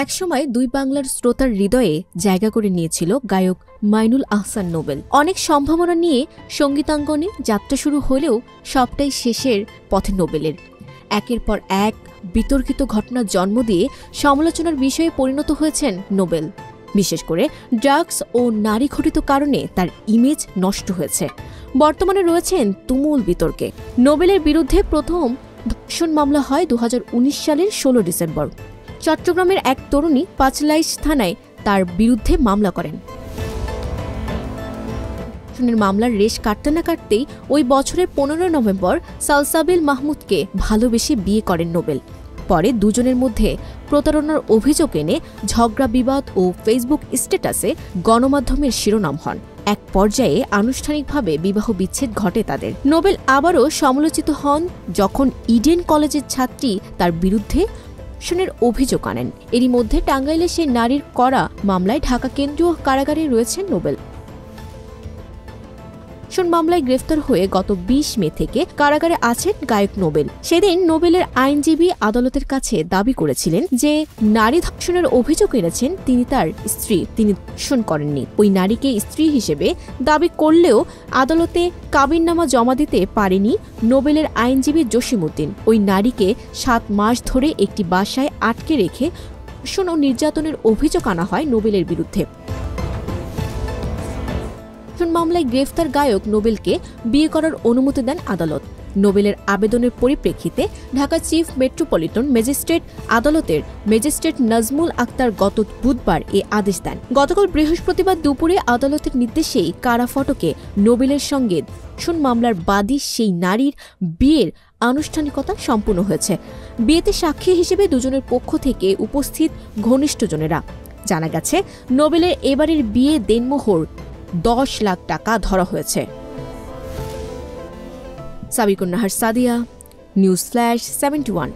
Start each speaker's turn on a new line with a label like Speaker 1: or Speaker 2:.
Speaker 1: একসময় দুই বাংলার শ্রোতার হৃদয়ে জায়গা করে নিয়েছিল গায়ক মাইনুল আহসান নোবেল। অনেক সম্ভাবনা নিয়ে সঙ্গীতাঙ্গনে যাত্রা শুরু হলেও সবটাই শেষের পথে নোবেলের। একের পর এক বিতর্কিত ঘটনার জন্ম দিয়ে সমালোচনার বিষয়ে পরিণত হয়েছেন নোবেল। বিশেষ করে ড্রাগস ও নারী ঘটিত কারণে তার ইমেজ নষ্ট হয়েছে। বর্তমানে রয়েছেন তুমুল বিতর্কে। নোবেলের বিরুদ্ধে প্রথম ধর্ষণ মামলা হয় 2019 সালের 16 ডিসেম্বর। চট্টগ্রামের এক তরুণী পাঁচলাইশ থানায় তার বিরুদ্ধে মামলা করেন। মামলার রেশ কাটতে না কাটতেই ওই বছরের 15 নভেম্বর সালসাবিল মাহমুদকে ভালোবেসে বিয়ে করেন নোবেল। পরে দুজনের মধ্যে প্রতারণার অভিযোগ এনে ঝগড়া বিবাদ ও ফেসবুক স্ট্যাটাসে গণমাধ্যমের শিরোনাম হন। এক পর্যায়ে আনুষ্ঠানিকভাবে বিবাহ বিচ্ছেদ ঘটে তাদের। নোবেল আবারও সমালোচিত হন যখন ইডেন কলেজের ছাত্রী তার বিরুদ্ধে ধর্ষণের অভিযোগ আনেন। এরই মধ্যে টাঙ্গাইলে সেই নারীর করা মামলায় ঢাকা কেন্দ্রীয় কারাগারে রয়েছেন নোবেল। মামলায় গ্রেফতার হয়ে গত 20 মে থেকে কারাগারে আছেন গায়ক নোবেল। সেদিন নোবেলের আইনজীবী আদালতের কাছে দাবি করেছিলেন যে নারী ধর্ষণের অভিযোগ এনেছেন তিনি তার স্ত্রী, তিনি ধর্ষণ করেননি। ওই নারীকে স্ত্রী হিসেবে দাবি করলেও আদালতে কাবিননামা জমা দিতে পারেনি নোবেলের আইনজীবী জসিমউদ্দিন। ওই নারীকে 7 মাস ধরে একটি বাসায় আটকে রেখে ধর্ষণ ও নির্যাতনের অভিযোগ আনা হয় নোবেলের বিরুদ্ধে। মামলায় গ্রেফতার গায়ক নোবেলকে বিয়ে করার অনুমতি দেন আদালত। নোবেলের আবেদনের পরিপ্রেক্ষিতে ঢাকা চিফ মেট্রোপলিটন ম্যাজিস্ট্রেট আদালতের ম্যাজিস্ট্রেট নাজমুল আক্তার গত বুধবার এ আদেশ দেন। গতকাল বৃহস্পতিবার দুপুরে আদালতের নির্দেশেই কারা ফটকে নোবেলের সঙ্গে ধর্ষণ মামলার বাদী সেই নারীর বিয়ের আনুষ্ঠানিকতা সম্পূর্ণ হয়েছে। বিয়েতে সাক্ষী হিসেবে দুজনের পক্ষ থেকে উপস্থিত ঘনিষ্ঠজনেরা। জানা গেছে নোবেলের এবারের বিয়ে দেনমোহর 10 লাখ টাকা ধরা হয়েছে। Sabikun Nahar Sadia, news flash 71।